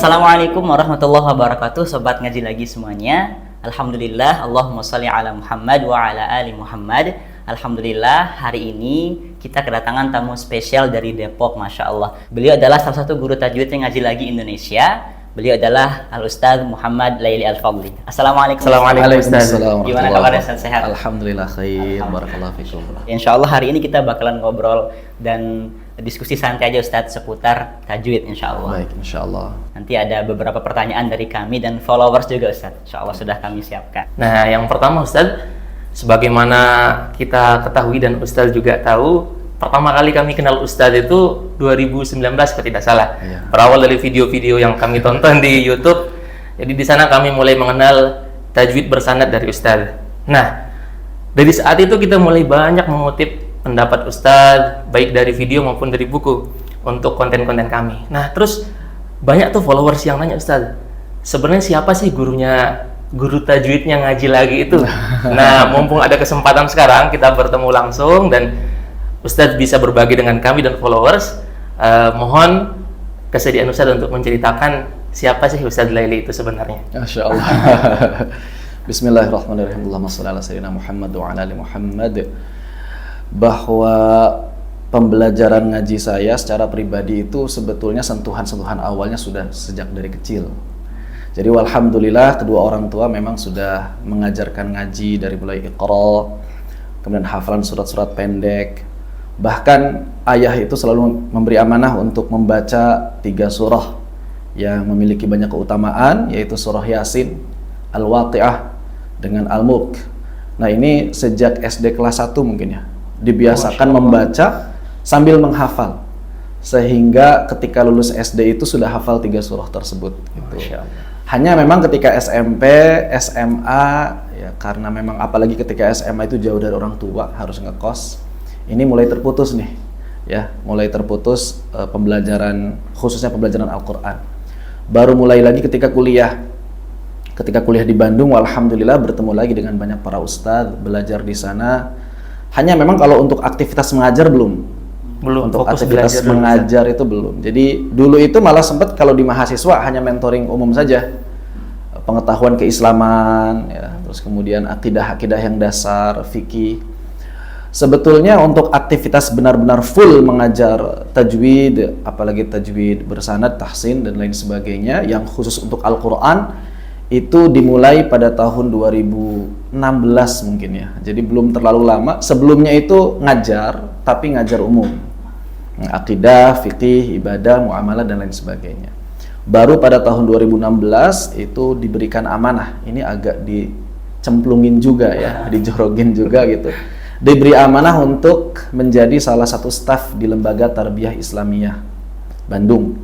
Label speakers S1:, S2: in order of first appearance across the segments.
S1: Assalamualaikum warahmatullahi wabarakatuh, sobat ngaji lagi semuanya. Alhamdulillah, Allahumma sholli ala Muhammad wa ala ali Muhammad. Alhamdulillah, hari ini kita kedatangan tamu spesial dari Depok, Masya Allah. Beliau adalah salah satu guru tajwid yang ngaji lagi Indonesia. Beliau adalah Al-Ustaz Muhammad Laili Al-Fadli. Assalamualaikum.
S2: Assalamualaikum
S1: Ustaz. Gimana kabarnya, Ustaz? Sehat?
S2: Alhamdulillah khair, barakallahu fikum.
S1: Insya Allah hari ini kita bakalan ngobrol dan diskusi santai aja Ustaz seputar tajwid, insya Allah.
S2: Baik, insya Allah.
S1: Nanti ada beberapa pertanyaan dari kami dan followers juga Ustaz. Insya Allah sudah kami siapkan.
S3: Nah, yang pertama Ustaz, sebagaimana kita ketahui dan Ustaz juga tahu, pertama kali kami kenal Ustaz itu 2019 kalau tidak salah.
S2: Iya.
S3: Berawal dari video-video yang kami tonton di YouTube. Jadi di sana kami mulai mengenal tajwid bersanad dari Ustaz. Nah, dari saat itu kita mulai banyak mengutip pendapat Ustaz, baik dari video maupun dari buku untuk konten-konten kami. Nah, terus banyak tuh followers yang nanya, Ustaz, sebenarnya siapa sih guru tajwidnya ngaji lagi itu? Nah, mumpung ada kesempatan sekarang kita bertemu langsung dan Ustaz bisa berbagi dengan kami dan followers. Mohon kesediaan Ustaz untuk menceritakan siapa sih Ustaz Laili itu sebenarnya.
S2: Masya Allah. Bismillahirrahmanirrahim. Allahumma shalli ala sayyidina Muhammad wa ala ali Muhammad. Bahwa pembelajaran ngaji saya secara pribadi itu sebetulnya sentuhan-sentuhan awalnya sudah sejak dari kecil. Jadi alhamdulillah kedua orang tua memang sudah mengajarkan ngaji dari mulai Iqra, kemudian hafalan surat-surat pendek. Bahkan ayah itu selalu memberi amanah untuk membaca 3 surah yang memiliki banyak keutamaan, yaitu surah Yasin, Al-Waqi'ah, dengan Al-Mulk. Nah, ini sejak SD kelas 1 mungkin ya, dibiasakan membaca sambil menghafal, sehingga ketika lulus SD itu sudah hafal 3 surah tersebut gitu. Hanya memang ketika SMP, SMA ya, karena memang apalagi ketika SMA itu jauh dari orang tua, harus ngekos, ini mulai terputus nih ya, mulai terputus pembelajaran, khususnya pembelajaran Al-Quran. Baru mulai lagi ketika kuliah di Bandung, alhamdulillah bertemu lagi dengan banyak para ustadz, belajar di sana. Hanya memang kalau untuk aktivitas mengajar belum untuk aktivitas mengajar itu belum. Jadi dulu itu malah sempat kalau di mahasiswa hanya mentoring umum saja, pengetahuan keislaman ya, terus kemudian akidah yang dasar, fikih. Sebetulnya untuk aktivitas benar-benar full mengajar tajwid, apalagi tajwid bersanad, tahsin dan lain sebagainya yang khusus untuk Al-Quran, itu dimulai pada tahun 2016 mungkin ya. Jadi belum terlalu lama. Sebelumnya itu ngajar, tapi ngajar umum, akidah, fikih, ibadah, muamalah dan lain sebagainya. Baru pada tahun 2016 itu diberikan amanah. Ini agak dicemplungin juga ya, dijorogin juga gitu. Diberi amanah untuk menjadi salah satu staf di Lembaga Tarbiyah Islamiyah Bandung.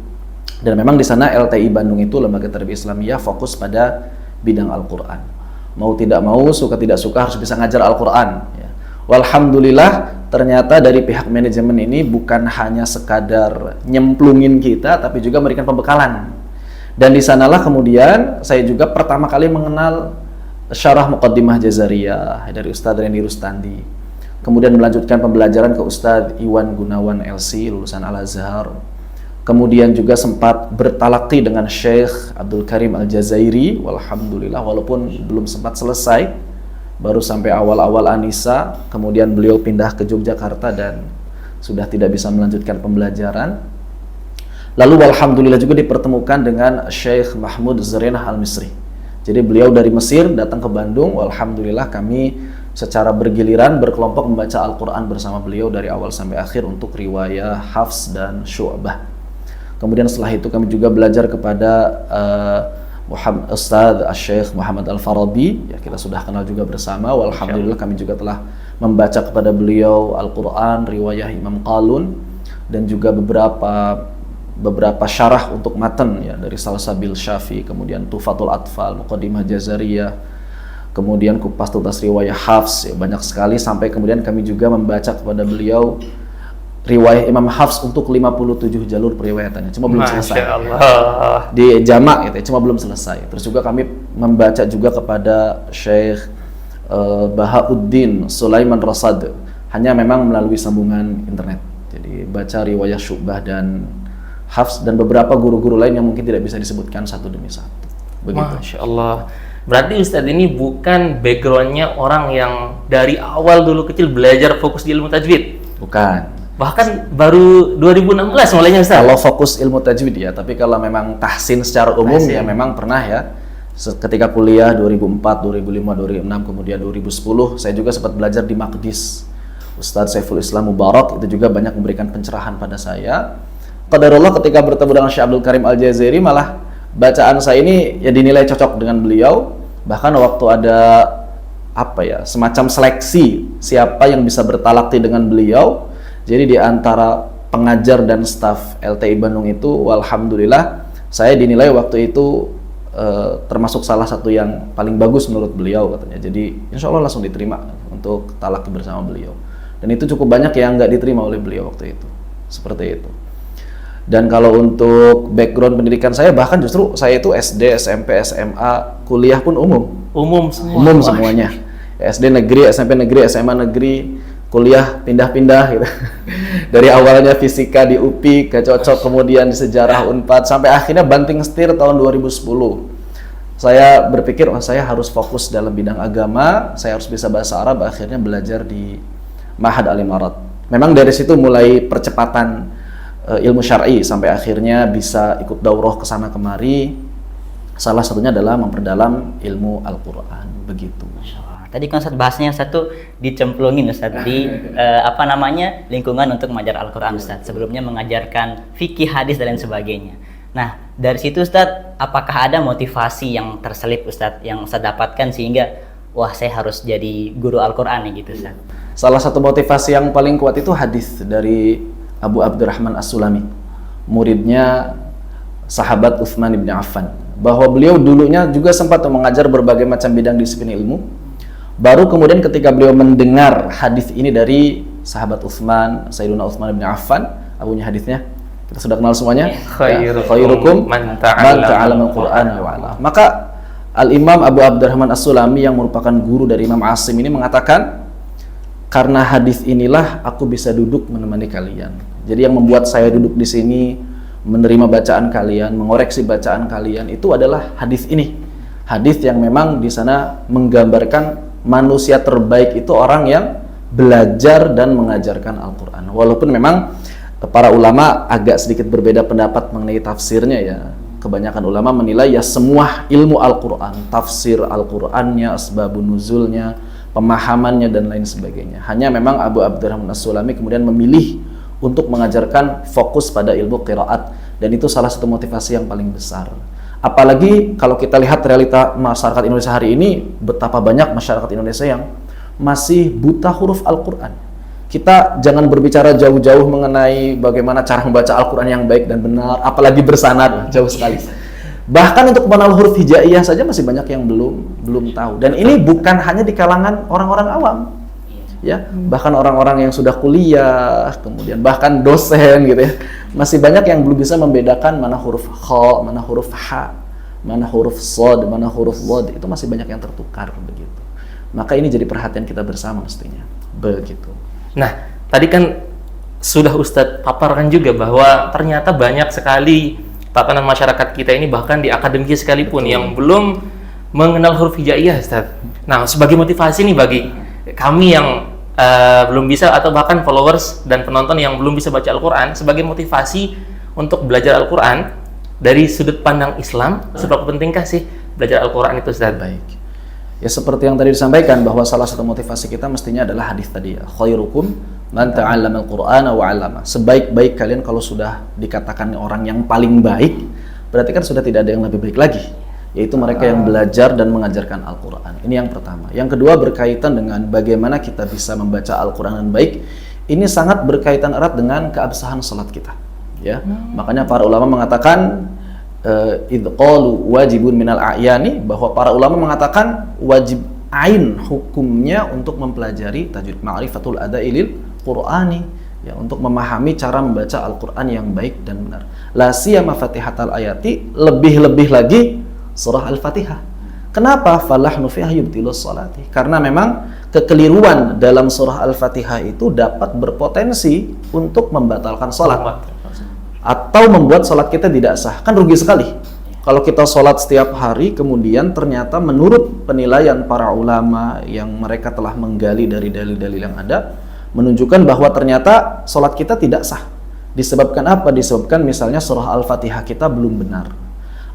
S2: Dan memang di sana LTI Bandung itu Lembaga Tarbiyah Islamiyah fokus pada bidang Al-Quran. Mau tidak mau, suka tidak suka harus bisa ngajar Al-Quran ya. Walhamdulillah ternyata dari pihak manajemen ini bukan hanya sekadar nyemplungin kita, tapi juga memberikan pembekalan. Dan di sanalah kemudian saya juga pertama kali mengenal Syarah Muqaddimah Jazariyah dari Ustadz Reni Rustandi. Kemudian melanjutkan pembelajaran ke Ustadz Iwan Gunawan LC, lulusan Al-Azhar. Kemudian juga sempat bertalaqi dengan Syekh Abdul Karim Al-Jazairi. Walhamdulillah, walaupun belum sempat selesai, baru sampai awal-awal Anisa. Kemudian beliau pindah ke Yogyakarta dan sudah tidak bisa melanjutkan pembelajaran. Lalu alhamdulillah juga dipertemukan dengan Syekh Mahmud Zarinah Al-Misri. Jadi beliau dari Mesir datang ke Bandung. Alhamdulillah kami secara bergiliran berkelompok membaca Al-Quran bersama beliau dari awal sampai akhir untuk riwayah, hafs, dan syu'bah. Kemudian setelah itu kami juga belajar kepada Ustadz Syekh Muhammad Al-Farabi, ya kita sudah kenal juga bersama. Alhamdulillah kami juga telah membaca kepada beliau Al-Quran, riwayah Imam Qalun, dan juga beberapa syarah untuk matan ya, dari Salsabil Syafi, kemudian Tufatul Atfal, Muqaddimah Jazariyah, kemudian kupas tuntas riwayah Hafs ya, banyak sekali, sampai kemudian kami juga membaca kepada beliau riwayah Imam Hafs untuk 57 jalur periwayatannya, cuma belum selesai. Di jamak gitu ya, cuma belum selesai. Terus juga kami membaca juga kepada Syekh Bahauddin Sulaiman Rasad, hanya memang melalui sambungan internet. Jadi baca riwayah Syu'bah dan Hafs, dan beberapa guru-guru lain yang mungkin tidak bisa disebutkan satu demi satu. Begitu.
S3: Masya Allah. Berarti Ustadz ini bukan backgroundnya orang yang dari awal dulu kecil belajar fokus di ilmu tajwid.
S2: Bukan.
S3: Bahkan baru 2016 mulainya Ustadz.
S2: Kalau fokus ilmu tajwid ya, tapi kalau memang tahsin secara umum
S3: Tahsin.
S2: ya memang pernah ya. Ketika kuliah 2004, 2005, 2006, kemudian 2010, saya juga sempat belajar di Maqdis. Ustadz Saiful Islam Mubarak itu juga banyak memberikan pencerahan pada saya. Qadarullah ketika bertemu dengan Syekh Abdul Karim Al-Jazairi, malah bacaan saya ini ya dinilai cocok dengan beliau. Bahkan waktu ada semacam seleksi siapa yang bisa bertalakti dengan beliau. Jadi di antara pengajar dan staf LTI Bandung itu, walhamdulillah saya dinilai waktu itu termasuk salah satu yang paling bagus menurut beliau katanya. Jadi insya Allah langsung diterima untuk talaki bersama beliau. Dan itu cukup banyak yang nggak diterima oleh beliau waktu itu. Seperti itu. Dan kalau untuk background pendidikan saya, bahkan justru saya itu SD, SMP, SMA, kuliah pun umum.
S3: Umum semua.
S2: Umum semuanya. SD negeri, SMP negeri, SMA negeri, kuliah pindah-pindah gitu. Dari awalnya fisika di UPI, ke cocok, kemudian di sejarah Unpad, sampai akhirnya banting setir tahun 2010. Saya berpikir, saya harus fokus dalam bidang agama, saya harus bisa bahasa Arab, akhirnya belajar di Ma'had Al-Imarat. Memang dari situ mulai percepatan ilmu syar'i sampai akhirnya bisa ikut daurah ke sana kemari. Salah satunya adalah memperdalam ilmu Al-Qur'an, begitu.
S1: Tadi kan Ustadz bahasnya satu dicemplungin Ustadz di lingkungan untuk mengajar Al-Qur'an Ustadz. Sebelumnya mengajarkan fikih, hadis dan lain sebagainya. Nah, dari situ Ustadz, apakah ada motivasi yang terselip Ustadz yang Ustadz dapatkan sehingga wah, saya harus jadi guru Al-Qur'an nih gitu Ustadz?
S2: Salah satu motivasi yang paling kuat itu hadis dari Abu Abdurrahman As-Sulami, muridnya sahabat Utsman bin Affan, bahwa beliau dulunya juga sempat mengajar berbagai macam bidang disiplin ilmu. Baru kemudian ketika beliau mendengar hadis ini dari sahabat Utsman, Sayyidina Utsman bin Affan, abunya hadisnya kita sudah kenal semuanya. Khairukum man ta'allama al-Qur'an wa 'allama. Maka Al-Imam Abu Abdurrahman As-Sulami yang merupakan guru dari Imam Asim ini mengatakan, karena hadis inilah aku bisa duduk menemani kalian. Jadi yang membuat saya duduk di sini, menerima bacaan kalian, mengoreksi bacaan kalian, itu adalah hadis ini. Hadis yang memang di sana menggambarkan manusia terbaik itu orang yang belajar dan mengajarkan Al-Qur'an. Walaupun memang para ulama agak sedikit berbeda pendapat mengenai tafsirnya ya. Kebanyakan ulama menilai ya semua ilmu Al-Qur'an, tafsir Al-Qur'annya, asbabun nuzulnya, pemahamannya dan lain sebagainya. Hanya memang Abu Abdurrahman As-Sulami kemudian memilih untuk mengajarkan fokus pada ilmu qiraat, dan itu salah satu motivasi yang paling besar. Apalagi kalau kita lihat realita masyarakat Indonesia hari ini, betapa banyak masyarakat Indonesia yang masih buta huruf Al-Qur'an. Kita jangan berbicara jauh-jauh mengenai bagaimana cara membaca Al-Qur'an yang baik dan benar, apalagi bersanad, jauh sekali. Bahkan untuk mengenal huruf hijaiyah saja masih banyak yang belum tahu. Dan ini bukan hanya di kalangan orang-orang awam. Ya, bahkan orang-orang yang sudah kuliah, kemudian bahkan dosen gitu ya. Masih banyak yang belum bisa membedakan mana huruf kha, mana huruf ha, mana huruf shad, mana huruf dhad. Itu masih banyak yang tertukar begitu. Maka ini jadi perhatian kita bersama mestinya. Begitu.
S3: Nah, tadi kan sudah Ustadz paparkan juga bahwa ternyata banyak sekali tatanan masyarakat kita ini, bahkan di akademisi sekalipun, yang belum mengenal huruf hijaiyah, Ustaz. Nah, sebagai motivasi nih bagi kami yang belum bisa, atau bahkan followers dan penonton yang belum bisa baca Al-Quran, sebagai motivasi untuk belajar Al-Quran dari sudut pandang Islam, seberapa pentingkah sih belajar Al-Quran itu, Ustaz?
S2: Baik. Ya seperti yang tadi disampaikan, bahwa salah satu motivasi kita mestinya adalah hadis tadi ya. Khairukum man ta'allama al-Qur'ana wa 'allama. Sebaik-baik kalian kalau sudah dikatakan orang yang paling baik, berarti kan sudah tidak ada yang lebih baik lagi, yaitu mereka yang belajar dan mengajarkan Al-Qur'an. Ini yang pertama. Yang kedua berkaitan dengan bagaimana kita bisa membaca Al-Qur'an dengan baik. Ini sangat berkaitan erat dengan keabsahan salat kita. Ya. Makanya para ulama mengatakan idqalu wajibun minal a'yani, bahwa para ulama mengatakan wajib ain hukumnya untuk mempelajari tajwid, ma'rifatul adailil Qur'ani, ya, untuk memahami cara membaca Al-Qur'an yang baik dan benar. La siyama Fatihatal ayati, lebih-lebih lagi surah Al-Fatihah. Kenapa? Falahnu fiha yubtilus salati. Karena memang kekeliruan dalam surah Al-Fatihah itu dapat berpotensi untuk membatalkan salat. atau membuat sholat kita tidak sah. Kan rugi sekali. Kalau kita sholat setiap hari, kemudian ternyata menurut penilaian para ulama yang mereka telah menggali dari dalil-dalil yang ada, menunjukkan bahwa ternyata sholat kita tidak sah. Disebabkan apa? Disebabkan misalnya surah Al-Fatihah kita belum benar,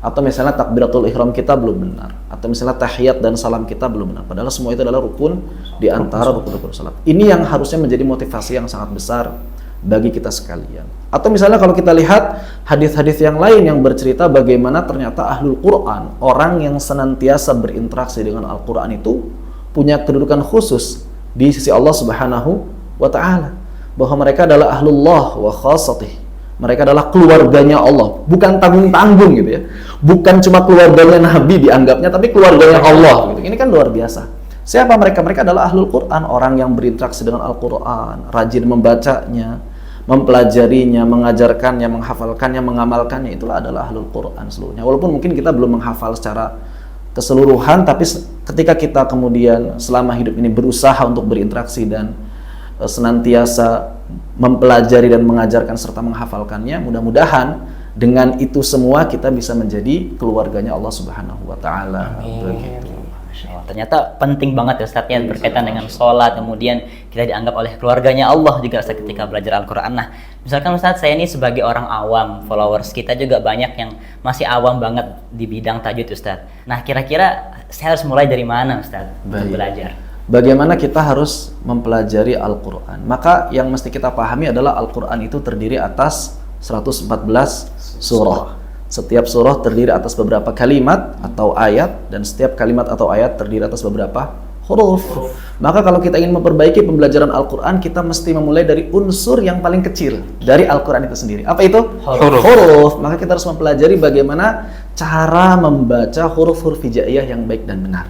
S2: atau misalnya takbiratul ihram kita belum benar, atau misalnya tahiyat dan salam kita belum benar. Padahal semua itu adalah rukun di antara rukun-rukun salat. Ini yang harusnya menjadi motivasi yang sangat besar bagi kita sekalian. Atau misalnya kalau kita lihat hadis-hadis yang lain yang bercerita bagaimana ternyata ahlul Quran, orang yang senantiasa berinteraksi dengan Al-Quran itu punya kedudukan khusus di sisi Allah Subhanahu wa Ta'ala, bahwa mereka adalah ahlullah wa khasatih. Mereka adalah keluarganya Allah, bukan tanggung-tanggung gitu ya. Bukan cuma keluarganya Nabi dianggapnya, tapi keluarganya Allah gitu. Ini kan luar biasa. Siapa mereka? Mereka adalah ahlul Quran, orang yang berinteraksi dengan Al-Quran, rajin membacanya, mempelajarinya, mengajarkannya, menghafalkannya, mengamalkannya. Itulah adalah ahlul Quran seluruhnya. Walaupun mungkin kita belum menghafal secara keseluruhan, tapi ketika kita kemudian selama hidup ini berusaha untuk berinteraksi dan senantiasa mempelajari dan mengajarkan serta menghafalkannya, mudah-mudahan dengan itu semua kita bisa menjadi keluarganya Allah Subhanahu wa Ta'ala.
S1: Ternyata penting banget ya Ustaz ya, berkaitan dengan sholat, kemudian kita dianggap oleh keluarganya Allah juga Ustaz ketika belajar Al-Quran. Nah, misalkan Ustaz, saya ini sebagai orang awam, followers kita juga banyak yang masih awam banget di bidang tajwid Ustaz. Nah, kira-kira saya harus mulai dari mana Ustaz untuk belajar?
S2: Bagaimana kita harus mempelajari Al-Quran? Maka yang mesti kita pahami adalah Al-Quran itu terdiri atas 114 surah. Setiap surah terdiri atas beberapa kalimat atau ayat, dan setiap kalimat atau ayat terdiri atas beberapa huruf. Maka kalau kita ingin memperbaiki pembelajaran Al-Quran, kita mesti memulai dari unsur yang paling kecil dari Al-Quran itu sendiri. Apa itu? Huruf. Maka kita harus mempelajari bagaimana cara membaca huruf-huruf hijaiyah yang baik dan benar.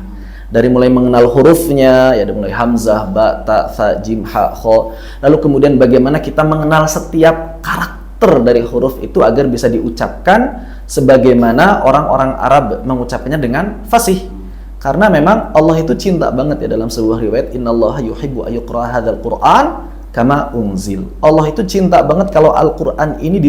S2: Dari mulai mengenal hurufnya, ya dari mulai hamzah, ba, ta, tha, jim, ha, kho. Lalu kemudian bagaimana kita mengenal setiap karakter dari huruf itu agar bisa diucapkan sebagaimana orang-orang Arab mengucapkannya dengan fasih. Karena memang Allah itu cinta banget ya dalam sebuah riwayat, innallaha yuhibbu ayyuqra hadzal Qur'an kama unzil. Allah itu cinta banget kalau Al-Qur'an ini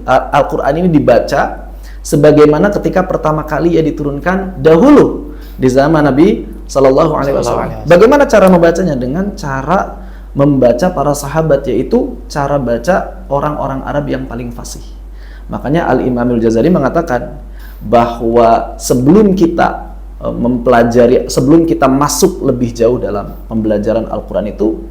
S2: Al-Qur'an ini dibaca sebagaimana ketika pertama kali ya diturunkan dahulu di zaman Nabi Sallallahu Alaihi Wasallam. Bagaimana cara membacanya? Dengan cara membaca para sahabat, yaitu cara baca orang-orang Arab yang paling fasih. Makanya Al-Imamul Jazari mengatakan bahwa sebelum kita mempelajari, sebelum kita masuk lebih jauh dalam pembelajaran Al-Quran itu,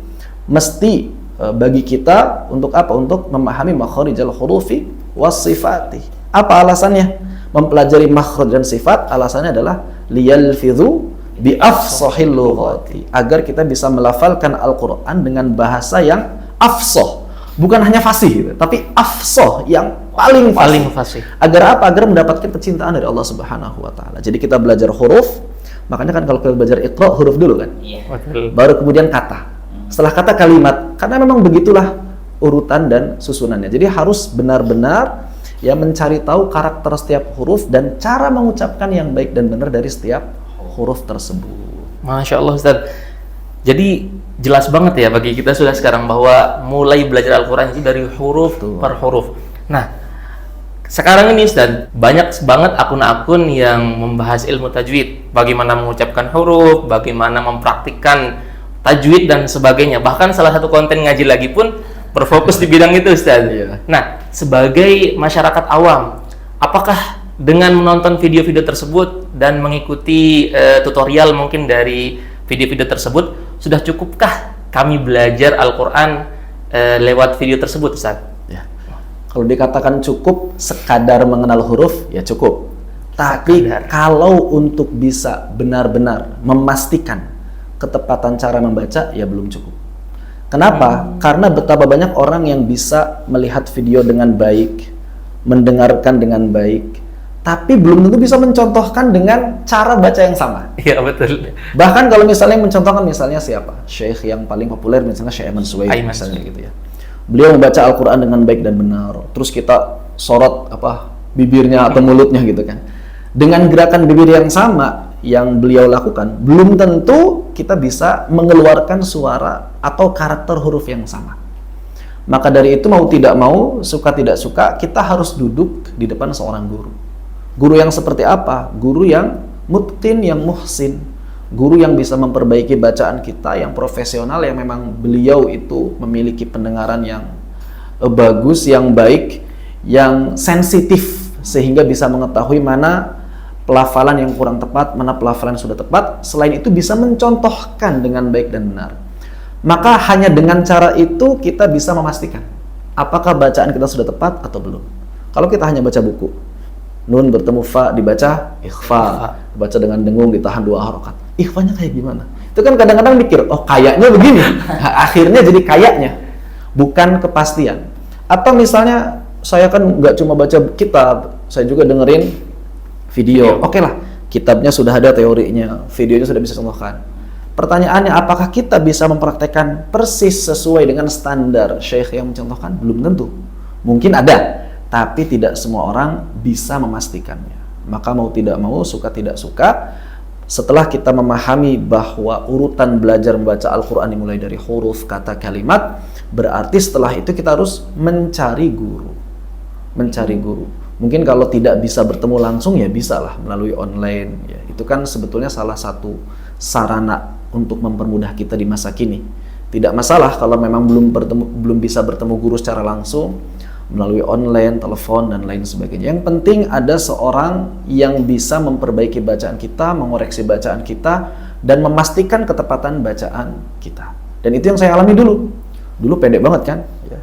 S2: mesti bagi kita untuk apa? Untuk memahami makharijal hurufi was sifati. Apa alasannya? Mempelajari makhraj dan sifat, alasannya adalah liyalfidhu bi afsahil lughati, agar kita bisa melafalkan Al-Quran dengan bahasa yang afsah, bukan hanya fasih gitu, tapi afsah, yang paling fasih. Agar apa? Agar mendapatkan kecintaan dari Allah Subhanahu wa Ta'ala. Jadi kita belajar huruf, makanya kan kalau kita belajar Iqra, huruf dulu kan, baru kemudian kata, setelah kata kalimat, karena memang begitulah urutan dan susunannya. Jadi harus benar-benar ya mencari tahu karakter setiap huruf dan cara mengucapkan yang baik dan benar dari setiap huruf tersebut. Masya
S3: Allah Ustaz. Jadi jelas banget ya bagi kita sudah sekarang bahwa mulai belajar Al-Quran itu dari huruf per huruf. Nah, sekarang ini Ustaz, banyak banget akun-akun yang membahas ilmu tajwid, bagaimana mengucapkan huruf, bagaimana mempraktikkan tajwid dan sebagainya. Bahkan salah satu konten ngaji lagi pun berfokus di bidang itu Ustaz. Nah, sebagai masyarakat awam, apakah dengan menonton video-video tersebut dan mengikuti tutorial mungkin dari video-video tersebut, sudah cukupkah kami belajar Al-Quran lewat video tersebut Ustaz?
S2: Ya. Kalau dikatakan cukup sekadar mengenal huruf, ya cukup. Tapi kalau untuk bisa benar-benar memastikan ketepatan cara membaca, ya belum cukup. Kenapa? Karena betapa banyak orang yang bisa melihat video dengan baik, mendengarkan dengan baik, tapi belum tentu bisa mencontohkan dengan cara baca yang sama.
S3: Iya betul.
S2: Bahkan kalau misalnya mencontohkan, misalnya siapa? Syekh yang paling populer misalnya Syekh Ayman Suwaid misalnya gitu ya. Beliau membaca Al-Quran dengan baik dan benar. Terus kita sorot bibirnya atau mulutnya gitu kan. Dengan gerakan bibir yang sama yang beliau lakukan, belum tentu kita bisa mengeluarkan suara atau karakter huruf yang sama. Maka dari itu mau tidak mau, suka tidak suka, kita harus duduk di depan seorang guru. Guru yang seperti apa? Guru yang mutqin, yang muhsin. Guru yang bisa memperbaiki bacaan kita, yang profesional, yang memang beliau itu memiliki pendengaran yang bagus, yang baik, yang sensitif, sehingga bisa mengetahui mana pelafalan yang kurang tepat, mana pelafalan yang sudah tepat. Selain itu bisa mencontohkan dengan baik dan benar. Maka hanya dengan cara itu kita bisa memastikan apakah bacaan kita sudah tepat atau belum. Kalau kita hanya baca buku, nun bertemu fa dibaca ikhfa, baca dengan dengung ditahan 2 harokat. Ikhfanya kayak gimana? Itu kan kadang-kadang mikir, oh kayaknya begini. Akhirnya jadi kayaknya, bukan kepastian. Atau misalnya saya kan nggak cuma baca kitab, saya juga dengerin video. Oke lah, kitabnya sudah ada teorinya, videonya sudah bisa contohkan. Pertanyaannya, apakah kita bisa mempraktekkan persis sesuai dengan standar syekh yang mencontohkan? Belum tentu. Mungkin ada, tapi tidak semua orang bisa memastikannya. Maka mau tidak mau, suka tidak suka, setelah kita memahami bahwa urutan belajar membaca Al-Quran dimulai dari huruf, kata, kalimat, berarti setelah itu kita harus mencari guru. Mencari guru. Mungkin kalau tidak bisa bertemu langsung, ya bisa lah melalui online. Ya, itu kan sebetulnya salah satu sarana untuk mempermudah kita di masa kini. Tidak masalah kalau memang belum bisa bertemu guru secara langsung, melalui online, telepon, dan lain sebagainya. Yang penting ada seorang yang bisa memperbaiki bacaan kita, mengoreksi bacaan kita, dan memastikan ketepatan bacaan kita. Dan itu yang saya alami dulu. Dulu pendek banget kan? Ya.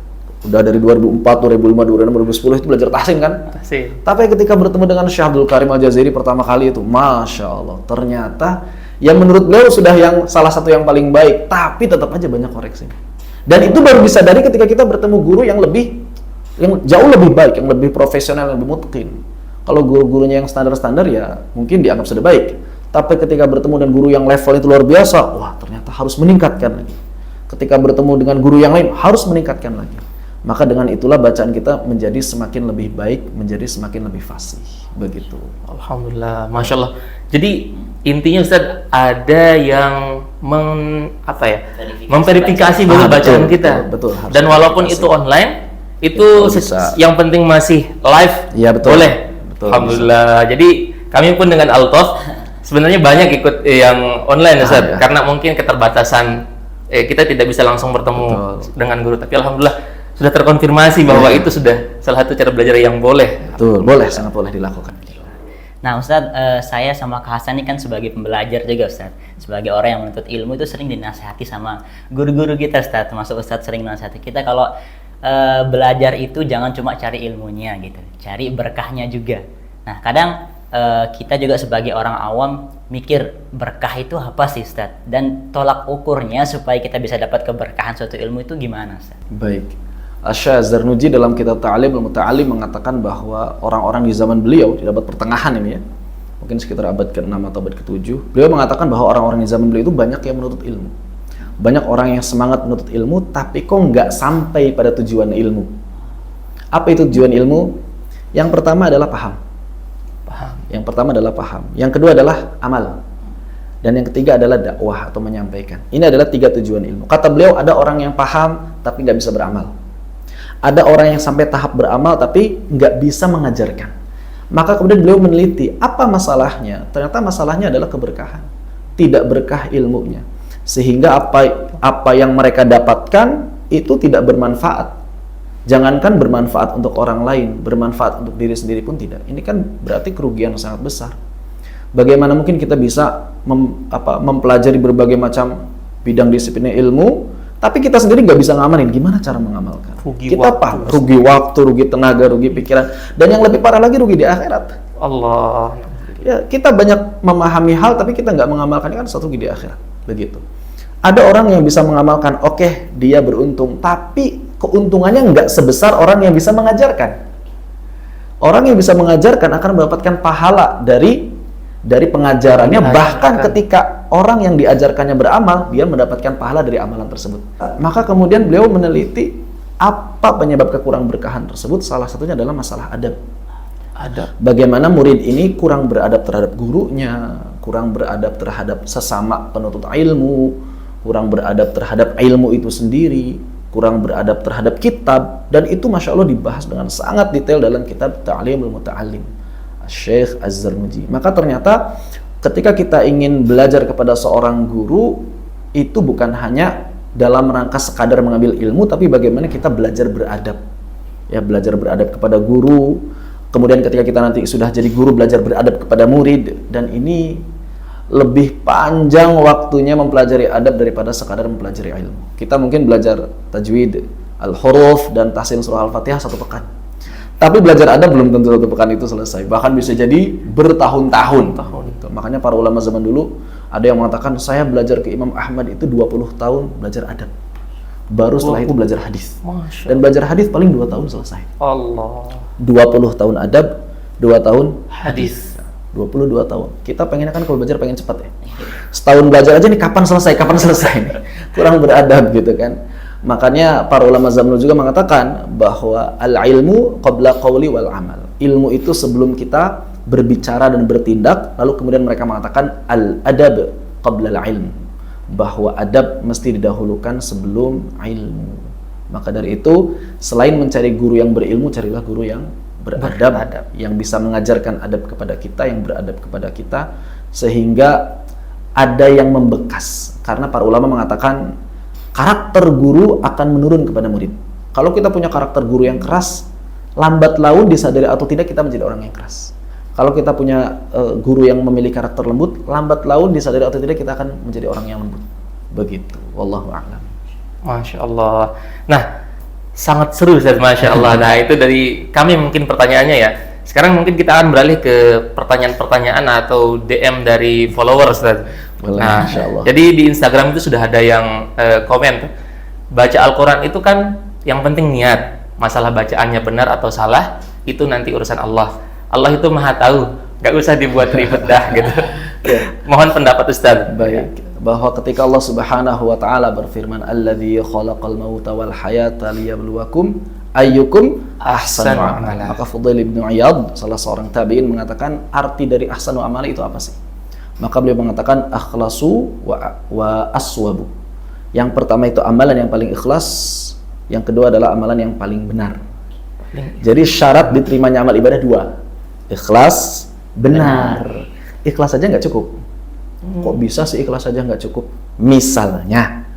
S2: Udah dari 2004, 2005, 2006, 2010 itu belajar tahsin kan?
S3: Tahsin.
S2: Tapi ketika bertemu dengan Syekh Abdul Karim Al-Jazairi pertama kali itu, Masya Allah, ternyata yang menurut beliau sudah yang salah satu yang paling baik, tapi tetap aja banyak koreksi. Dan itu baru bisa dari ketika kita bertemu guru yang jauh lebih baik, yang lebih profesional, yang lebih mutqin. Kalau guru-gurunya yang standar-standar ya mungkin dianggap sudah baik. Tapi ketika bertemu dengan guru yang level itu luar biasa, wah ternyata harus meningkatkan lagi. Ketika bertemu dengan guru yang lain harus meningkatkan lagi. Maka dengan itulah bacaan kita menjadi semakin lebih baik, menjadi semakin lebih fasih. Begitu.
S3: Alhamdulillah, Masya Allah. Jadi intinya Ustaz, ada yang memverifikasi dulu bacaan kita.
S2: Betul,
S3: dan walaupun itu online, itu yang penting masih live,
S2: ya, betul.
S3: Boleh.
S2: Betul,
S3: Alhamdulillah. Bisa. Jadi kami pun dengan Altof sebenarnya banyak ikut yang online Ustaz,
S2: ya.
S3: Karena mungkin keterbatasan kita tidak bisa langsung bertemu dengan guru. Tapi alhamdulillah sudah terkonfirmasi bahwa itu sudah salah satu cara belajar yang boleh.
S2: Betul, boleh, sangat boleh dilakukan.
S1: Nah Ustadz, saya sama Kak Hasan ini kan sebagai pembelajar juga Ustadz. Sebagai orang yang menuntut ilmu itu sering dinasihati sama guru-guru kita Ustadz. Termasuk Ustadz sering menasihati kita kalau belajar itu jangan cuma cari ilmunya gitu, cari berkahnya juga. Nah kadang kita juga sebagai orang awam mikir berkah itu apa sih Ustadz? Dan tolak ukurnya supaya kita bisa dapat keberkahan suatu ilmu itu gimana Ustadz?
S2: Baik. Asy-Syaikh Az-Zarnuji dalam kitab Ta'lim al-Muta'allim mengatakan bahwa orang-orang di zaman beliau, di abad pertengahan ini ya, mungkin sekitar abad ke-6 atau abad ke-7, beliau mengatakan bahwa orang-orang di zaman beliau itu banyak yang menuntut ilmu. Banyak orang yang semangat menuntut ilmu, tapi kok nggak sampai pada tujuan ilmu. Apa itu tujuan ilmu? Yang pertama adalah paham. Yang pertama adalah paham. Yang kedua adalah amal. Dan yang ketiga adalah dakwah atau menyampaikan. Ini adalah 3 tujuan ilmu. Kata beliau, ada orang yang paham tapi nggak bisa beramal. Ada orang yang sampai tahap beramal tapi nggak bisa mengajarkan. Maka kemudian beliau meneliti, apa masalahnya? Ternyata masalahnya adalah keberkahan. Tidak berkah ilmunya. Sehingga apa yang mereka dapatkan itu tidak bermanfaat. Jangankan bermanfaat untuk orang lain, bermanfaat untuk diri sendiri pun tidak. Ini kan berarti kerugian yang sangat besar. Bagaimana mungkin kita bisa mempelajari berbagai macam bidang disiplin ilmu, tapi kita sendiri nggak bisa ngamalin. Gimana cara mengamalkan? Rugi waktu, rugi tenaga, rugi pikiran, dan yang lebih parah lagi rugi di akhirat.
S3: Allah.
S2: Ya, kita banyak memahami hal, tapi kita nggak mengamalkannya, kan satu rugi di akhirat. Begitu. Ada orang yang bisa mengamalkan, oke, dia beruntung, tapi keuntungannya nggak sebesar orang yang bisa mengajarkan. Orang yang bisa mengajarkan akan mendapatkan pahala dari pengajarannya, bahkan ketika orang yang diajarkannya beramal, dia mendapatkan pahala dari amalan tersebut. Maka kemudian beliau meneliti apa penyebab kekurang berkahan tersebut. Salah satunya adalah masalah adab. Bagaimana murid ini kurang beradab terhadap gurunya, kurang beradab terhadap sesama penuntut ilmu, kurang beradab terhadap ilmu itu sendiri. kurang beradab terhadap kitab, dan itu Masya Allah dibahas dengan sangat detail dalam kitab Ta'limul Muta'allim Syekh Az-Zarnuji. Maka ternyata ketika kita ingin belajar kepada seorang guru, itu bukan hanya dalam rangka sekadar mengambil ilmu, tapi bagaimana kita belajar beradab. Ya, belajar beradab kepada guru, kemudian ketika kita nanti sudah jadi guru, belajar beradab kepada murid, dan ini lebih panjang waktunya mempelajari adab daripada sekadar mempelajari ilmu. Kita mungkin belajar tajwid, al-huruf, dan tahsin surah Al-Fatihah 1 pekan. Tapi belajar adab belum tentu 1 pekan itu selesai. Bahkan bisa jadi bertahun-tahun. Makanya para ulama zaman dulu ada yang mengatakan, saya belajar ke Imam Ahmad itu 20 tahun belajar adab. Baru setelah itu belajar hadis. Dan belajar hadis paling 2 tahun selesai.
S3: Allah.
S2: 20 tahun adab, 2 tahun
S3: Hadis.
S2: 22 tahun. Kita pengennya kan kalau belajar pengen cepat ya. Setahun belajar aja nih, kapan selesai nih. Kurang beradab gitu kan. Makanya para ulama zaman dulu juga mengatakan bahwa al-ilmu qabla qawli wal amal. Ilmu itu sebelum kita berbicara dan bertindak, lalu kemudian mereka mengatakan al-adab qabla al-ilm. Bahwa adab mesti didahulukan sebelum ilmu. Maka dari itu, selain mencari guru yang berilmu, carilah guru yang beradab, yang bisa mengajarkan adab kepada kita, yang beradab kepada kita, sehingga ada yang membekas. Karena para ulama mengatakan karakter guru akan menurun kepada murid. Kalau kita punya karakter guru yang keras, lambat laun disadari atau tidak kita menjadi orang yang keras. Kalau kita punya guru yang memiliki karakter lembut, lambat laun disadari atau tidak kita akan menjadi orang yang lembut. Begitu. Wallahu a'lam.
S3: Masya Allah. Nah, sangat seru Ustaz, Masya Allah. Nah, itu dari kami mungkin pertanyaannya ya. Sekarang mungkin kita akan beralih ke pertanyaan-pertanyaan atau DM dari followers Ustaz.
S2: Boleh,
S3: Nah,
S2: Masya Allah.
S3: jadi di Instagram itu sudah ada yang komen, baca Al-Quran itu kan yang penting niat. Masalah bacaannya benar atau salah, itu nanti urusan Allah. Allah itu maha tahu, nggak usah dibuat ribet dah gitu. Mohon pendapat Ustaz.
S2: Baik, bahwa ketika Allah Subhanahu wa taala berfirman, "Alladzi khalaqal mauta wal hayata liyabluwakum ayyukum ahsanu amala." Maka Fudail bin Iyad, salah seorang tabi'in, mengatakan arti dari ahsanu amala itu apa sih? Maka beliau mengatakan akhlasu wa aswabu. Yang pertama itu amalan yang paling ikhlas, yang kedua adalah amalan yang paling benar. Jadi syarat diterimanya amal ibadah 2. Ikhlas, benar. Ikhlas saja nggak cukup. Kok bisa sih ikhlas saja nggak cukup? Misalnya,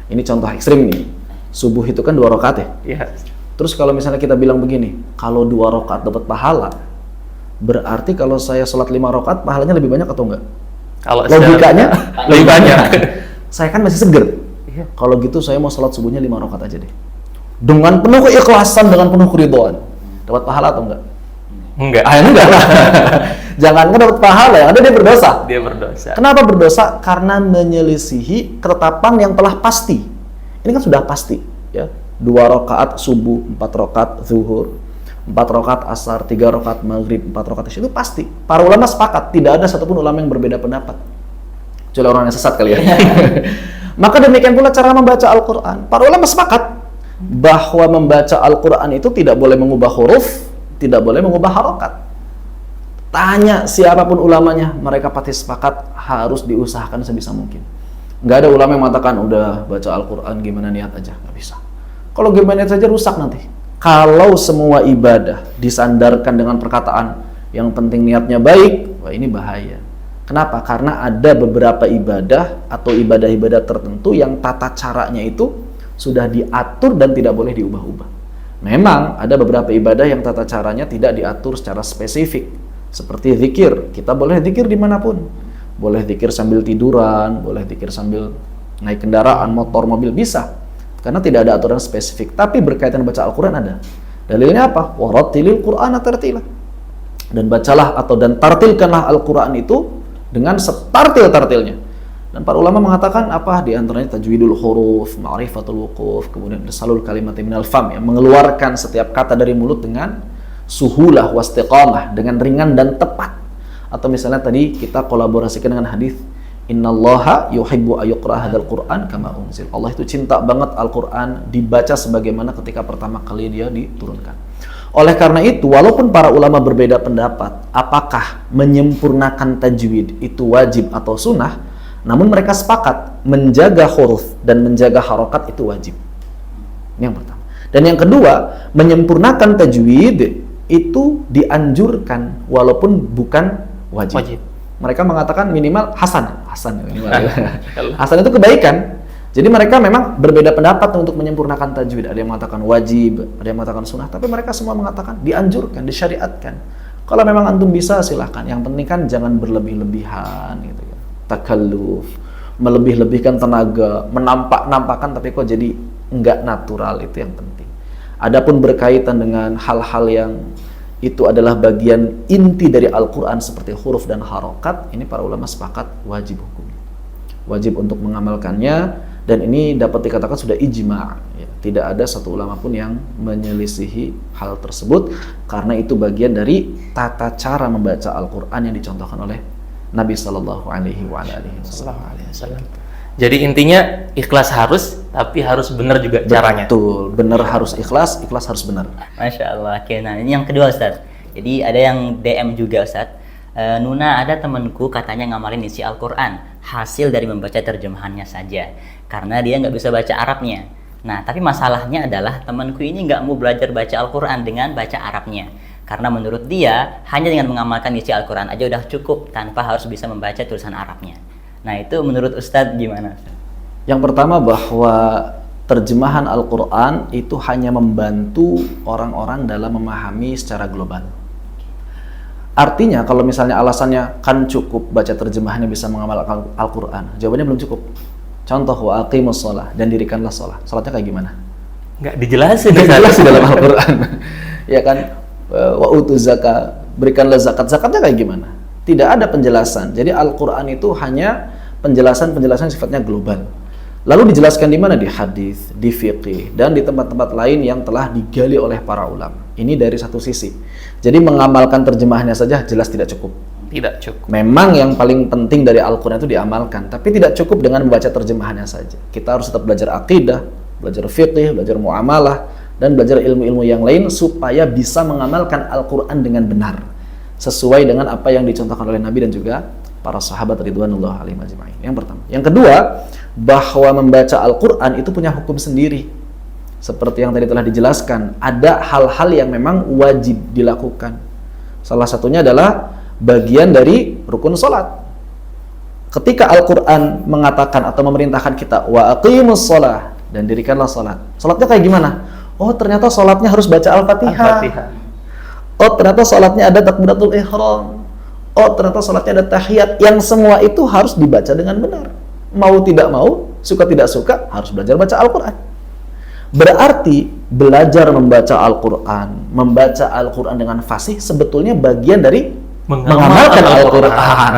S2: ini contoh ekstrim nih. Subuh itu kan 2 rakaat ya?
S3: Iya.
S2: Terus kalau misalnya kita bilang begini, kalau 2 rakaat dapat pahala, berarti kalau saya sholat 5 rakaat pahalanya lebih banyak atau enggak?
S3: Kalau
S2: Logikanya
S3: lebih banyak.
S2: Saya kan masih seger.
S3: Iya.
S2: Kalau gitu saya mau sholat subuhnya 5 rakaat aja deh. Dengan penuh keikhlasan, dengan penuh keridhaan. Dapat pahala atau enggak?
S3: Enggak.
S2: Enggak lah. Jangankan dapat pahala, yang ada dia berdosa.
S3: Dia berdosa.
S2: Kenapa berdosa? Karena menyelisihi ketetapan yang telah pasti. Ini kan sudah pasti, ya. 2 rakaat subuh, 4 rakaat zuhur, 4 rakaat asar, 3 rakaat maghrib, 4 rakaat isya, itu pasti. Para ulama sepakat, tidak ada satupun ulama yang berbeda pendapat. Kecuali orang yang sesat kali ya. Maka demikian pula cara membaca Al-Quran. Para ulama sepakat bahwa membaca Al-Quran itu tidak boleh mengubah huruf, tidak boleh mengubah harokat. Tanya siapapun ulamanya, mereka pasti sepakat harus diusahakan sebisa mungkin. Nggak ada ulama yang mengatakan udah baca Al-Quran gimana niat aja, nggak bisa. Kalau gimana niat saja rusak nanti. Kalau semua ibadah disandarkan dengan perkataan yang penting niatnya baik, wah ini bahaya. Kenapa? Karena ada beberapa ibadah atau ibadah-ibadah tertentu yang tata caranya itu sudah diatur dan tidak boleh diubah-ubah. Memang ada beberapa ibadah yang tata caranya tidak diatur secara spesifik. Seperti zikir, kita boleh zikir dimanapun. Boleh zikir sambil tiduran, boleh zikir sambil naik kendaraan, motor, mobil, bisa. Karena tidak ada aturan spesifik. Tapi berkaitan baca Al-Quran ada. Dalilnya apa? Warattilil Qur'ana tartila. Dan bacalah dan tartilkanlah Al-Quran itu dengan setartil-tartilnya. Dan para ulama mengatakan apa? Di antaranya tajwidul huruf, ma'rifatul wuquf, kemudian risalul kalimati minal fam, ya, mengeluarkan setiap kata dari mulut dengan suhulah wastiqamah, dengan ringan dan tepat. Atau misalnya tadi kita kolaborasikan dengan hadis innallaha yuhibbu ayyuqra hadzal qur'an kama unzil. Allah itu cinta banget Al-Qur'an dibaca sebagaimana ketika pertama kali dia diturunkan. Oleh karena itu, walaupun para ulama berbeda pendapat apakah menyempurnakan tajwid itu wajib atau sunnah, namun mereka sepakat menjaga huruf dan menjaga harokat itu wajib. Ini yang pertama. Dan yang kedua, menyempurnakan tajwid itu dianjurkan walaupun bukan wajib. Mereka mengatakan minimal hasan minimal. Hasan itu kebaikan. Jadi mereka memang berbeda pendapat untuk menyempurnakan tajwid. Ada yang mengatakan wajib, ada yang mengatakan sunnah, tapi mereka semua mengatakan dianjurkan, disyariatkan. Kalau memang antum bisa silahkan. Yang penting kan jangan berlebih-lebihan gitu ya. Takalluf, melebih-lebihkan tenaga, menampak-nampakkan tapi kok jadi enggak natural, itu yang penting. Adapun berkaitan dengan hal-hal yang itu adalah bagian inti dari Al-Quran seperti huruf dan harokat, ini para ulama sepakat wajib hukumnya. Wajib untuk mengamalkannya, dan ini dapat dikatakan sudah ijma', ya. Tidak ada satu ulama pun yang menyelisihi hal tersebut, karena itu bagian dari tata cara membaca Al-Quran yang dicontohkan oleh Nabi Sallallahu Alaihi Wasallam.
S3: Jadi intinya ikhlas harus, tapi harus benar juga caranya.
S2: Betul, benar harus ikhlas, ikhlas harus benar.
S1: Masya Allah. Oke, nah ini yang kedua Ustaz. Jadi ada yang DM juga Ustaz. Nuna, ada temanku katanya ngamalin isi Al-Quran hasil dari membaca terjemahannya saja, karena dia nggak bisa baca Arabnya. Nah, tapi masalahnya adalah temanku ini nggak mau belajar baca Al-Quran dengan baca Arabnya, karena menurut dia hanya dengan mengamalkan isi Al-Quran aja udah cukup tanpa harus bisa membaca tulisan Arabnya. Nah, itu menurut Ustadz gimana?
S2: Yang pertama, bahwa terjemahan Al-Quran itu hanya membantu orang-orang dalam memahami secara global. Artinya kalau misalnya alasannya kan cukup baca terjemahannya bisa mengamalkan Al-Quran, jawabannya belum cukup. Contoh, wa aqimus shalah, dan dirikanlah shalah. Salatnya kayak gimana?
S3: Nggak dijelasin.
S2: Nggak jelas di dalam Al-Quran. Ya kan? Wa utuz zakat, berikanlah zakat. Zakatnya kayak gimana? Tidak ada penjelasan. Jadi Al-Quran itu hanya penjelasan-penjelasan sifatnya global. Lalu dijelaskan di mana? Di hadis, di fiqih, dan di tempat-tempat lain yang telah digali oleh para ulama. Ini dari satu sisi. Jadi mengamalkan terjemahannya saja jelas tidak cukup.
S3: Tidak cukup.
S2: Memang yang paling penting dari Al-Quran itu diamalkan, tapi tidak cukup dengan membaca terjemahannya saja. Kita harus tetap belajar akidah, belajar fiqih, belajar muamalah, dan belajar ilmu-ilmu yang lain supaya bisa mengamalkan Al-Quran dengan benar, sesuai dengan apa yang dicontohkan oleh Nabi dan juga para sahabat ridwanullah alaihim ajma'in. Yang pertama. Yang kedua, bahwa membaca Al-Quran itu punya hukum sendiri. Seperti yang tadi telah dijelaskan, ada hal-hal yang memang wajib dilakukan. Salah satunya adalah bagian dari rukun sholat. Ketika Al-Quran mengatakan atau memerintahkan kita wa aqimus sholah, dan dirikanlah sholat. Sholatnya kayak gimana? Oh, ternyata sholatnya harus baca Al-Fatihah. Oh, ternyata sholatnya ada takbiratul ihram. Oh, ternyata sholatnya ada tahiyat. Yang semua itu harus dibaca dengan benar. Mau tidak mau, suka tidak suka, harus belajar baca Al-Quran. Berarti belajar membaca Al-Quran, membaca Al-Quran dengan fasih sebetulnya bagian dari mengamalkan Al-Quran.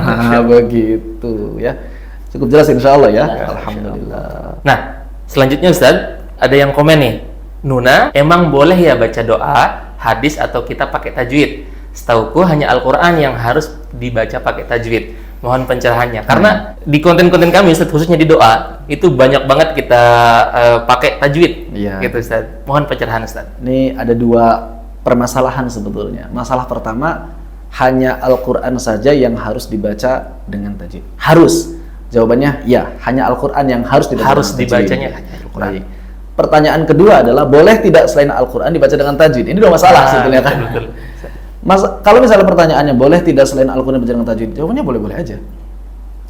S2: Begitu ya. Cukup jelas insya Allah ya. Alhamdulillah.
S3: Nah, selanjutnya Ustaz, ada yang komen nih. Nuna, emang boleh ya baca doa, hadis atau kita pakai tajwid? Setauku hanya Al-Quran yang harus dibaca pakai tajwid. Mohon pencerahannya. Karena di konten-konten kami Ustaz, khususnya di doa, itu banyak banget kita pakai tajwid.
S2: Iya.
S3: Gitu Ustaz. Mohon pencerahan Ustaz.
S2: Ini ada dua permasalahan sebetulnya. Masalah pertama, hanya Al-Quran saja yang harus dibaca dengan tajwid. Harus. Jawabannya ya, hanya Al-Quran yang harus dibaca
S3: Harus
S2: dengan tajwid.
S3: dibacanya hanya Al-Quran.
S2: Baik. Pertanyaan kedua adalah, boleh tidak selain Al-Quran dibaca dengan tajwid? Ini dua masalah sebetulnya kan.
S3: Betul.
S2: Kalau misalnya pertanyaannya boleh tidak selain Al-Quran dibaca dengan tajwid, jawabannya boleh-boleh aja.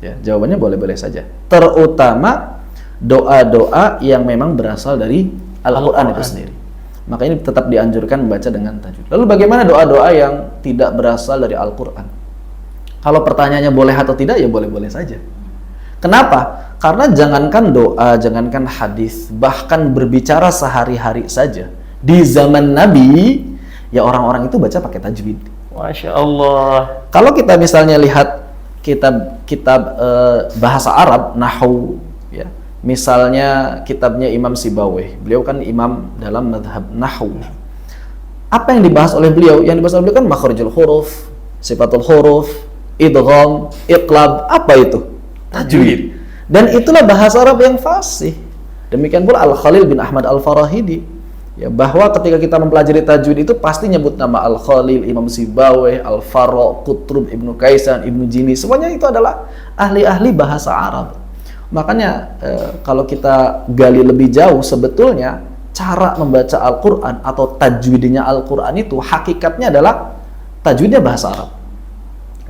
S2: Ya, jawabannya boleh-boleh saja. Terutama doa-doa yang memang berasal dari Al-Quran itu sendiri. Maka ini tetap dianjurkan membaca dengan tajwid. Lalu bagaimana doa-doa yang tidak berasal dari Al-Quran? Kalau pertanyaannya boleh atau tidak, ya boleh-boleh saja. Kenapa? Karena jangankan doa, jangankan hadis, bahkan berbicara sehari-hari saja. Di zaman Nabi, ya orang-orang itu baca pakai tajwid.
S3: Masya Allah.
S2: Kalau kita misalnya lihat kitab bahasa Arab, Nahwu, ya, misalnya kitabnya Imam Sibawayh, beliau kan imam dalam madhab Nahwu. Apa yang dibahas oleh beliau? Yang dibahas oleh beliau kan makhrijul huruf, sifatul huruf, idgham, iqlab. Apa itu? Tajwid. Dan itulah bahasa Arab yang fasih. Demikian pula Al-Khalil bin Ahmad Al-Farahidi, ya, bahwa ketika kita mempelajari tajwid itu pasti nyebut nama Al-Khalil, Imam Sibawayh, Al-Faro, Qutrub, Ibnu Kaisan, Ibnu Jini, semuanya itu adalah ahli-ahli bahasa Arab. Makanya kalau kita gali lebih jauh, sebetulnya cara membaca Al-Quran atau tajwidnya Al-Quran itu hakikatnya adalah tajwidnya bahasa Arab.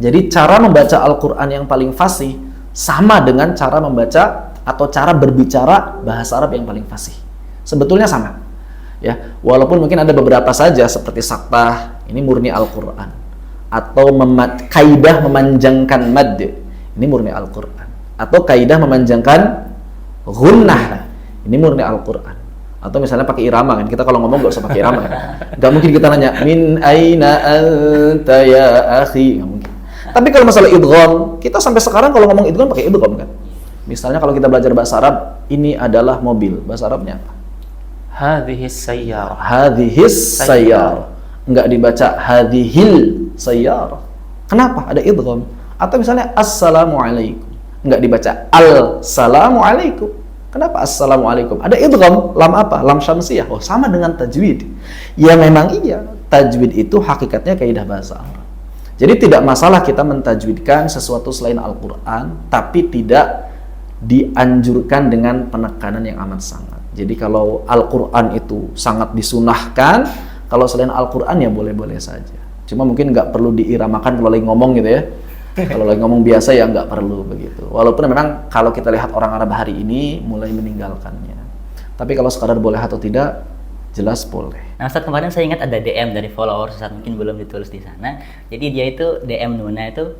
S2: Jadi cara membaca Al-Quran yang paling fasih sama dengan cara membaca atau cara berbicara bahasa Arab yang paling fasih. Sebetulnya sama. Ya, walaupun mungkin ada beberapa saja seperti saktah, ini murni Al-Quran. Atau kaidah memanjangkan mad, ini murni Al-Quran. Atau kaidah memanjangkan gunnah, ini murni Al-Quran. Atau misalnya pakai irama kan, kita kalau ngomong gak usah pakai irama kan. Gak mungkin kita nanya min aina anta ya akhi, gak mungkin. Tapi kalau masalah idgham, kita sampai sekarang kalau ngomong idgham pakai idgham kan. Misalnya kalau kita belajar bahasa Arab, ini adalah mobil, bahasa Arabnya apa?
S3: Hadhis sayyarah.
S2: Hadhis sayyarah. Enggak dibaca hadhil sayyarah. Kenapa? Ada idgham. Atau misalnya assalamualaikum, enggak dibaca al-salamualaikum. Kenapa assalamualaikum? Ada idgham, lam apa? Lam syamsiyah. Oh, sama dengan tajwid. Ya memang iya, tajwid itu hakikatnya kaidah bahasa Arab. Jadi tidak masalah kita mentajwidkan sesuatu selain Al-Quran, tapi tidak dianjurkan dengan penekanan yang amat sangat. Jadi kalau Al-Quran itu sangat disunahkan, kalau selain Al-Quran ya boleh-boleh saja. Cuma mungkin nggak perlu diiramakan kalau lagi ngomong gitu ya. Kalau lagi ngomong biasa ya nggak perlu begitu. Walaupun memang kalau kita lihat orang Arab hari ini mulai meninggalkannya. Tapi kalau sekadar boleh atau tidak, jelas boleh.
S1: Nah, Ustaz, kemarin saya ingat ada DM dari followers, Ustaz, mungkin belum ditulis di sana. Jadi dia itu DM Nuna itu,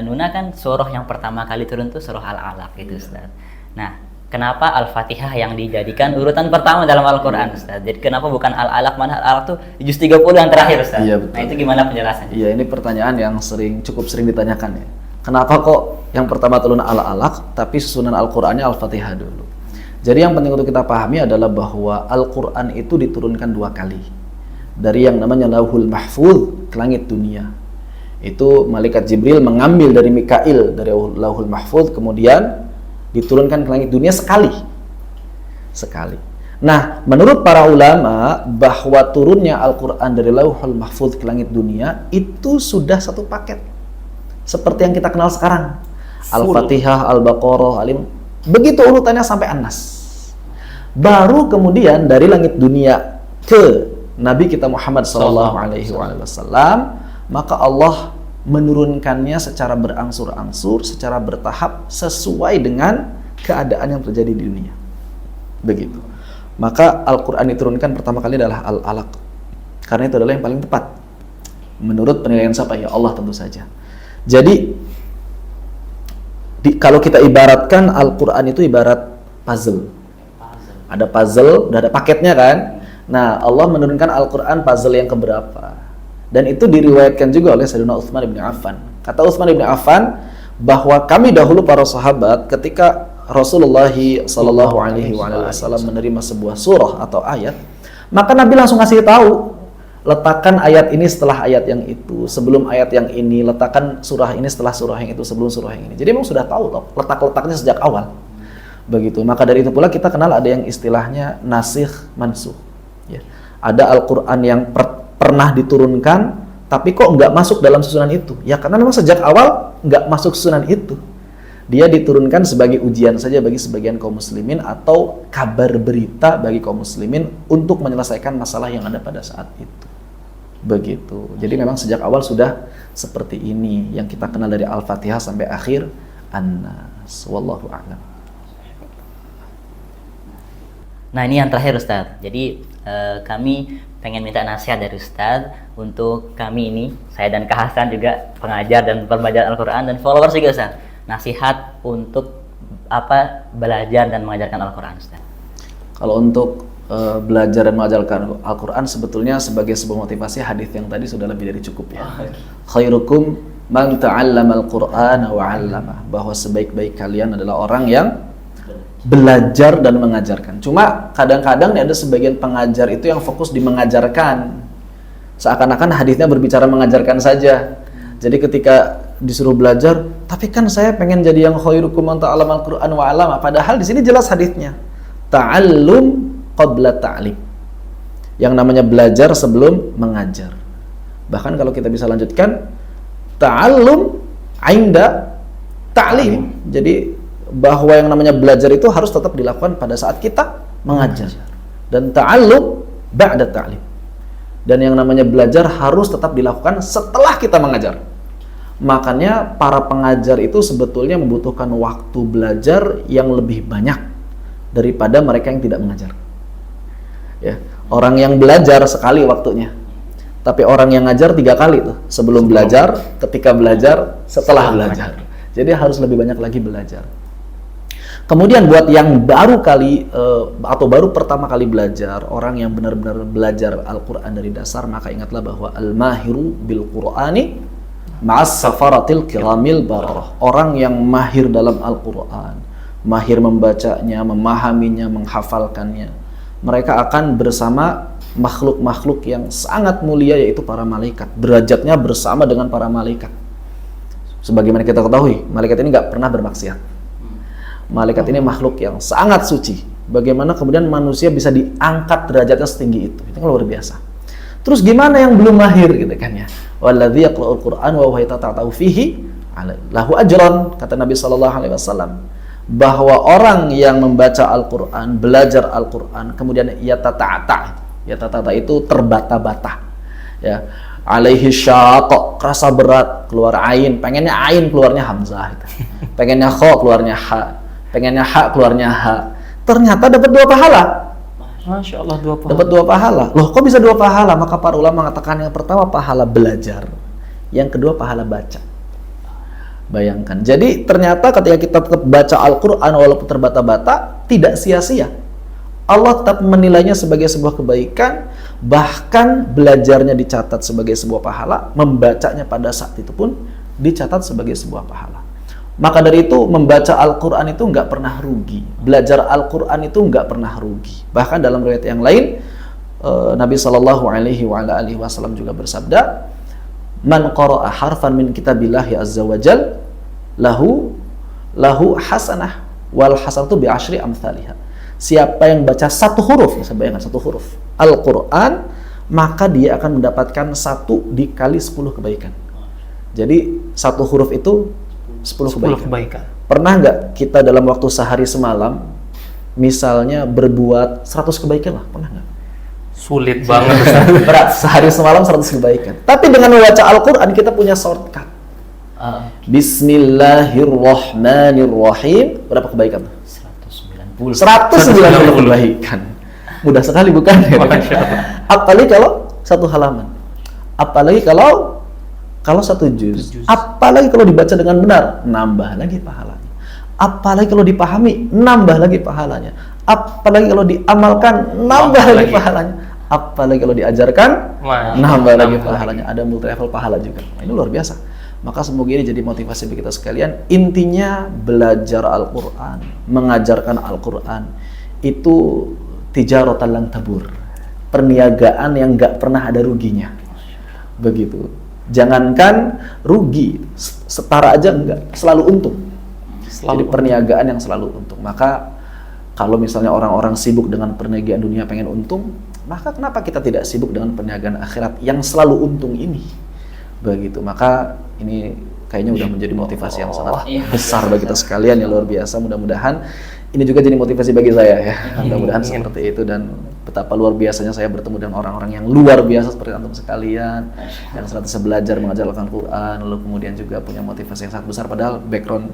S1: Nuna kan surah yang pertama kali turun tuh surah Al-Alaq gitu, Ustaz. Nah, kenapa Al-Fatihah yang dijadikan urutan pertama dalam Al-Quran, Ustaz? Jadi kenapa bukan Al-Alaq? Mana Al-Alaq tuh di juz 30 yang terakhir, Ustaz?
S2: Iya, betul.
S1: Nah, itu gimana penjelasannya?
S2: Iya, ini pertanyaan yang cukup sering ditanyakan ya. Kenapa kok yang pertama turun Al-Alaq, tapi susunan Al-Qurannya Al-Fatihah dulu? Jadi yang penting untuk kita pahami adalah bahwa Al-Quran itu diturunkan 2 kali. Dari yang namanya Lauhul Mahfuz ke langit dunia. Itu malaikat Jibril mengambil dari Mikail dari Lauhul Mahfuz, kemudian diturunkan ke langit dunia sekali. Nah, menurut para ulama bahwa turunnya Al-Quran dari Lauhul Mahfuz ke langit dunia itu sudah satu paket. Seperti yang kita kenal sekarang. Al-Fatihah, Al-Baqarah, begitu urutannya sampai An-Nas. Baru kemudian dari langit dunia ke Nabi kita Muhammad SAW, maka Allah menurunkannya secara berangsur-angsur, secara bertahap, sesuai dengan keadaan yang terjadi di dunia. Begitu. Maka Al-Quran diturunkan pertama kali adalah Al-Alaq. Karena itu adalah yang paling tepat. Menurut penilaian siapa? Ya Allah tentu saja. Jadi, kalau kita ibaratkan Al-Quran itu ibarat puzzle. Ada puzzle, udah ada paketnya kan? Nah, Allah menurunkan Al-Quran puzzle yang keberapa? Dan itu diriwayatkan juga oleh Sayyidina Utsman bin Affan. Kata Utsman bin Affan bahwa kami dahulu para sahabat ketika Rasulullah SAW menerima sebuah surah atau ayat, maka Nabi langsung ngasih tahu, letakkan ayat ini setelah ayat yang itu, sebelum ayat yang ini, letakkan surah ini setelah surah yang itu, sebelum surah yang ini. Jadi memang sudah tahu loh, letak-letaknya sejak awal. Begitu. Maka dari itu pula kita kenal ada yang istilahnya nasikh mansukh. Ya. Ada Al-Quran yang pernah diturunkan, tapi kok nggak masuk dalam susunan itu? Ya karena memang sejak awal nggak masuk susunan itu. Dia diturunkan sebagai ujian saja bagi sebagian kaum muslimin atau kabar berita bagi kaum muslimin untuk menyelesaikan masalah yang ada pada saat itu. Begitu. Jadi memang sejak awal sudah seperti ini yang kita kenal dari Al-Fatihah sampai akhir An-Nas. Wallahu a'lam.
S1: Nah, ini yang terakhir, Ustaz. Jadi kami pengen minta nasihat dari Ustaz untuk kami ini, saya dan Kak Hasan juga pengajar dan pembelajar Al-Quran dan followers juga, Ustaz. Nasihat untuk belajar dan mengajarkan Al-Quran, Ustaz. Kalau
S2: untuk belajar dan mengajarkan Al-Quran sebetulnya sebagai sebuah motivasi, hadis yang tadi sudah lebih dari cukup ya. Khairukum man ta'allama al-Qur'ana wa 'allamah, bahwa sebaik-baik kalian adalah orang yang belajar dan mengajarkan. Cuma kadang-kadang ada sebagian pengajar itu yang fokus di mengajarkan, seakan-akan hadisnya berbicara mengajarkan saja. Jadi ketika disuruh belajar, tapi kan saya pengen jadi yang khairukum man ta'allama al-Qur'an wa 'allama. Padahal di sini jelas hadisnya, ta'allum qabla ta'lim. Yang namanya belajar sebelum mengajar. Bahkan kalau kita bisa lanjutkan, ta'allum 'inda ta'lim. Jadi bahwa yang namanya belajar itu harus tetap dilakukan pada saat kita mengajar. dan ta'allum ba'da ta'lim. Dan yang namanya belajar harus tetap dilakukan setelah kita mengajar. Makanya para pengajar itu sebetulnya membutuhkan waktu belajar yang lebih banyak daripada mereka yang tidak mengajar. Ya, orang yang belajar sekali waktunya, tapi orang yang ngajar 3 kali tuh, sebelum belajar, ketika belajar, setelah belajar. Jadi harus lebih banyak lagi belajar. Kemudian buat yang baru kali atau baru pertama kali belajar, orang yang benar-benar belajar Al-Quran dari dasar, maka ingatlah bahwa al-mahiru bil Qur'ani ma'as safaratil kiramil bararah. Orang yang mahir dalam Al-Quran, mahir membacanya, memahaminya, menghafalkannya, mereka akan bersama makhluk-makhluk yang sangat mulia, yaitu para malaikat. Derajatnya bersama dengan para malaikat. Sebagaimana kita ketahui, malaikat ini nggak pernah bermaksiat. Malaikat ini makhluk yang sangat suci. Bagaimana kemudian manusia bisa diangkat derajatnya setinggi itu? Itu kan luar biasa. Terus gimana yang belum mahir gitu kan ya? Walladzi yaqra'ul Qur'an wa huwa yatata'u fihi lahu ajran, kata Nabi sallallahu alaihi wasallam, bahwa orang yang membaca Al-Qur'an, belajar Al-Qur'an, kemudian yatata'ta itu terbata-bata. Ya. Alaihi syaq, rasa berat, keluar ain, pengennya ain keluarnya hamzah gitu. Pengennya kha keluarnya ha. Pengennya hak keluarnya hak, ternyata dapat 2 pahala.
S3: Masya Allah, 2 pahala.
S2: Dapat 2 pahala. Loh, kok bisa 2 pahala? Maka para ulama mengatakan yang pertama pahala belajar, yang kedua pahala baca. Bayangkan. Jadi ternyata ketika kita tetap baca Al-Quran walaupun terbata-bata, tidak sia-sia. Allah tetap menilainya sebagai sebuah kebaikan, bahkan belajarnya dicatat sebagai sebuah pahala, membacanya pada saat itu pun dicatat sebagai sebuah pahala. Maka dari itu membaca Al-Quran itu nggak pernah rugi. Belajar Al-Quran itu nggak pernah rugi. Bahkan dalam riwayat yang lain, Nabi Shallallahu Alaihi Wasallam juga bersabda, "Man qara'a harfan min kitabillahi azza wajal, lahu hasanah, wal hasanatu bi asyri amthaliha." Siapa yang baca 1 huruf, saya bayangkan 1 huruf Al-Quran, maka dia akan mendapatkan 1 dikali 10 kebaikan. Jadi 1 huruf itu 10 kebaikan. Pernah nggak kita dalam waktu sehari semalam, misalnya berbuat 100 kebaikan lah, pernah nggak?
S3: Sulit banget.
S2: Berat, sehari semalam 100 kebaikan. Tapi dengan membaca Al-Quran kita punya shortcut. Bismillahirrahmanirrahim. Berapa kebaikan? 190 kebaikan. Mudah sekali bukan? Apalagi kalau 1 halaman. Apalagi kalau 1 juz. Apalagi kalau dibaca dengan benar, nambah lagi pahalanya. Apalagi kalau dipahami, nambah lagi pahalanya. Apalagi kalau diamalkan, nambah lagi pahalanya. Apalagi kalau diajarkan, nambah lagi pahalanya. Ada multi level pahala juga. Ini luar biasa. Maka semoga ini jadi motivasi bagi kita sekalian. Intinya belajar Al-Quran, mengajarkan Al-Quran itu tijaratan lan tabur, perniagaan yang nggak pernah ada ruginya. Begitu. Jangankan rugi, setara aja enggak, selalu untung. Jadi perniagaan yang selalu untung. Maka kalau misalnya orang-orang sibuk dengan perniagaan dunia pengen untung, maka kenapa kita tidak sibuk dengan perniagaan akhirat yang selalu untung ini? Begitu. Maka ini kayaknya udah menjadi motivasi yang sangat besar bagi kita sekalian, yang luar biasa. Mudah-mudahan ini juga jadi motivasi bagi saya ya. Mudah-mudahan seperti itu, dan betapa luar biasanya saya bertemu dengan orang-orang yang luar biasa seperti antum sekalian, yang senantiasa belajar mengajar Al-Quran, lalu kemudian juga punya motivasi yang sangat besar. Padahal background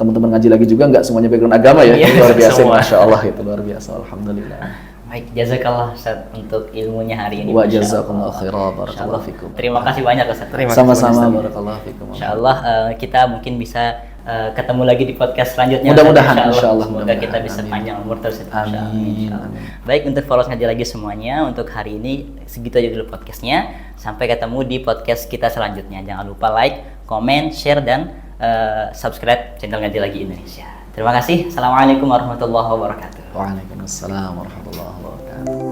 S2: teman-teman ngaji lagi juga nggak semuanya background agama ya. Luar biasa, masya Allah, itu luar biasa. Alhamdulillah.
S1: Baik, jazakallah Ustaz untuk ilmunya hari ini.
S2: Wa jazakallahu khairan, barakallahu fikum.
S1: Terima kasih banyak Ustaz.
S2: Sama-sama, barakallahu fikum.
S1: Insyaallah kita mungkin bisa ketemu lagi di podcast selanjutnya.
S2: Mudah-mudahan insyaallah.
S1: Semoga kita bisa panjang umur terus.
S2: Amin.
S1: Baik, untuk followers ngaji lagi semuanya, untuk hari ini segitu aja dulu podcastnya. Sampai ketemu di podcast kita selanjutnya. Jangan lupa like, comment, share, dan subscribe channel Ngaji Lagi Indonesia. Terima kasih. Assalamualaikum warahmatullahi wabarakatuh.
S2: Waalaikumsalam warahmatullahi wabarakatuh.